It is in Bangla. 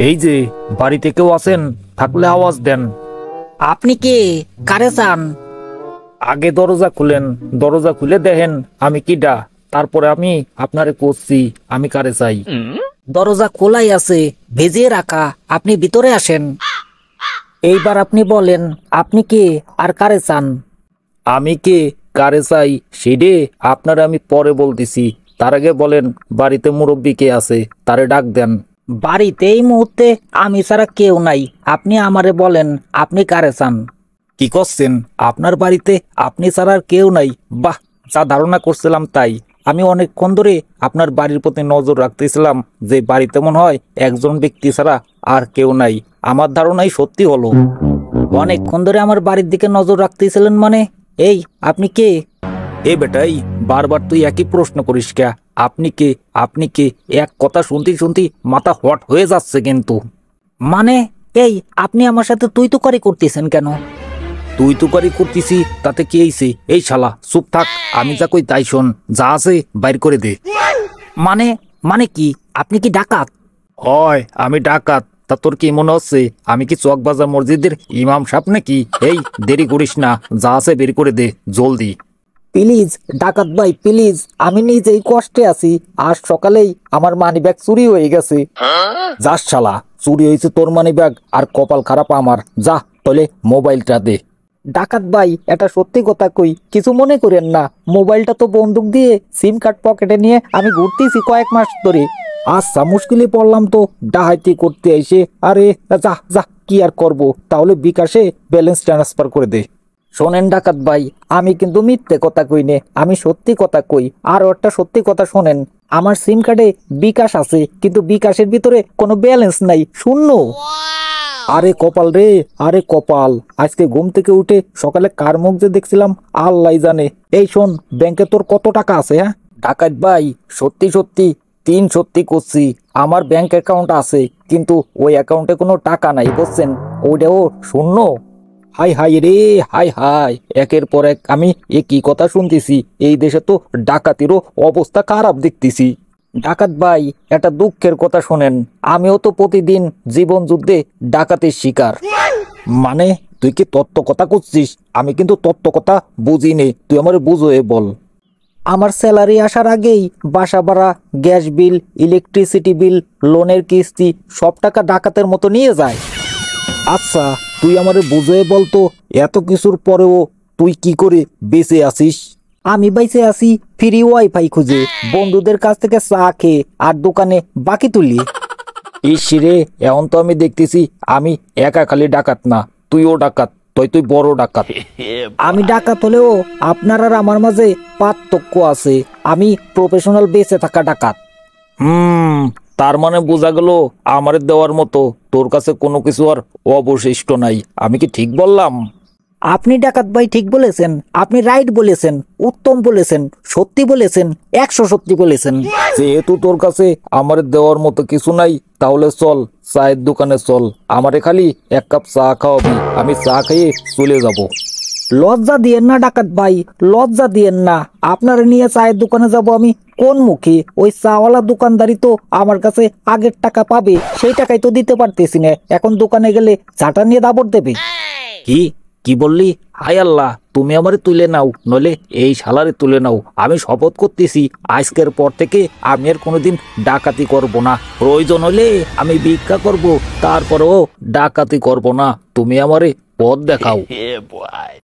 এই যে বাড়িতে কেউ আছেন, থাকলে আওয়াজ দেন। আপনি কে? কারে চান? আগে দরজা খুলেন, দরজা খুলে দেখেন আমি কিডা, তারপরে আমি আপনারে করছি আমি কারে চাই। দরজা খোলাই আছে, ভেজিয়ে রাখা। আপনি ভিতরে আসেন। এইবার আপনি বলেন আপনি কে আর কারে চান? আমি কে কারে চাই সেডে আপনারা আমি পরে বলতেছি। তার আগে বলেন বাড়িতে মুরব্বী কে আছে, তারে ডাক দেন। বাড়িতে এই মুহূর্তে আমি ছাড়া কেউ নাই। আপনি আমারে বলেন আপনি কারে চান? কি করছেন? আপনার বাড়িতে আপনি ছাড়া আর কেউ নাই? বাহ, যা ধারণা করছিলাম তাই। আমি অনেকক্ষণ ধরে আপনার বাড়ির প্রতি নজর রাখতেছিলাম যে বাড়িতে মনে হয় একজন ব্যক্তি ছাড়া আর কেউ নাই। আমার ধারণাই সত্যি হলো। অনেকক্ষণ ধরে আমার বাড়ির দিকে নজর রাখতেছিলেন মানে? এই আপনি কে? এ বেটাই, বারবার তুই একই প্রশ্ন করিস কে? আপনি কে আপনি কে, এক কথা শুনতে শুনতে মাথা হট হয়ে যাচ্ছে কিন্তু। মানে এই আপনি আমার সাথে তুই তো করে করতেছেন কেন? তুই তুকারি করতেছি তাতে কি হইছে? এই শালা চুপ থাক, আমি যা কই তাই শোন, যা আছে বাইর করে দে। মানে মানে কি? আপনি কি ডাকাত? হয় আমি ডাকাত। তা তোর কি মনে হচ্ছে আমি কি চকবাজার মসজিদের ইমাম সাহেব নাকি? এই দেরি করিস না, যা আছে বের করে দে জলদি। প্লিজ ডাকাত ভাই প্লিজ, আমি নিজেই কষ্টে আছি। আজ সকালেই আমার মানি ব্যাগ চুরি হয়ে গেছে। যাস শালা, চুরি হয়েছে তোর মানি ব্যাগ আর কপাল খারাপ আমার। যা তাহলে মোবাইলটা দে। ডাকাত ভাই এটা সত্যি কথা কই, কিছু মনে করেন না। মোবাইলটা তো বন্দুক দিয়ে সিম কার্ড পকেটে নিয়ে আমি ঘুরতেছি কয়েক মাস ধরে। আচ্ছা মুশকিলে পড়লাম তো ডাহাতি করতে এসে। আরে যা যা, কি আর করব, তাহলে বিকাশে ব্যালেন্স ট্রান্সফার করে দে। শোনেন ডাকাত ভাই, আমি কিন্তু মিথ্যে কথা কই নে, আমি সত্যি কথা কই। আর একটা সত্যি কথা শোনেন, আমার সিম কার্ডে বিকাশ আছে কিন্তু বিকাশের ভিতরে কোনো ব্যালেন্স নাই, শূন্য। আরে কপাল রে, আরে কপাল, আজকে ঘুম থেকে উঠে সকালে কার মুখ যে দেখছিলাম আল্লাহ জানে। এই শোন, ব্যাংকে তোর কত টাকা আছে? হ্যাঁ ডাকাত ভাই, সত্যি সত্যি তিন সত্যি করছি, আমার ব্যাংক অ্যাকাউন্ট আছে কিন্তু ওই অ্যাকাউন্টে কোনো টাকা নাই, বুঝছেন? ওইটাও শূন্য। হাই হাই রে, হাই হাই, একের পর এক আমি এ কি কথা শুনতেছি। এই দেশে তো ডাকাতিরও অবস্থা খারাপ দেখতেছি। ডাকাত ভাই একটা দুঃখের কথা শোনেন, আমিও তো প্রতিদিন জীবন যুদ্ধে ডাকাতির শিকার। মানে তুই কি তত্ত্ব কথা করছিস? আমি কিন্তু তত্ত্ব কথা বুঝি নে, তুই আমার বুঝোয়ে বল। আমার স্যালারি আসার আগেই বাসা ভাড়া, গ্যাস বিল, ইলেকট্রিসিটি বিল, লোনের কিস্তি সব টাকা ডাকাতের মতো নিয়ে যায়। আচ্ছা তুই আমারে বুঝোয়ে বলতো, এত কিছুর পরেও তুই কি করে বেঁচে আছিস? আমি বাইসে আছি ফ্রি ওয়াইফাই খুঁজে, বন্ধুদের কাছ থেকে চা খেয়ে আর দোকানে বাকি তুলি। ইসরে, এখন তো আমি দেখতেছি আমি একা খালি ডাকাত না, তুইও ডাকাত, তুই বড় ডাকাত। আমি ডাকাত হলেও আপনার আর আমার মাঝে পার্থক্য আছে। আমি প্রফেশনাল বেঁচে থাকা ডাকাত। তার মানে বোঝা গেল আমারে দেওয়ার মতো তোর কাছে কোনো কিছু আর অবশিষ্ট নাই। আমি কি ঠিক বললাম? আপনি ডাকাত ভাই ঠিক বলেছেন, আপনি রাইট বলেছেন, উত্তম বলেছেন, সত্যি বলেছেন, 100 সত্যি বলেছেন। যেহেতু তোর কাছে আমার দেওয়ার মতো কিছু নাই, তাহলে চল চায়ের দোকানে চল, আমারে খালি এক কাপ চা খাওয়াবি, আমি চা খেয়ে চলে যাব। লজ্জা দিয়েন না ডাকাত ভাই, লজ্জা দিয়েন না। আপনারা নিয়ে চায়ের দোকানে যাব আমি কোন মুখে? ওই চাওয়ালা দোকানদারি তো আমার কাছে আগের টাকা পাবে, সেই টাকাই তো দিতে পারতেছি না। এখন দোকানে গেলে চাটা নিয়ে দাবড় দেবে। কি কি বললি? হায় আল্লাহ, তুমি আমারে তুলে নাও, নইলে এই শালারে তুলে নাও। আমি শপথ করতেছি আজকের পর থেকে আমি আর কোনোদিন ডাকাতি করব না। প্রয়োজন হলে আমি ভিক্ষা করব, তারপরেও ডাকাতি করব না। তুমি আমারে পথ দেখাও।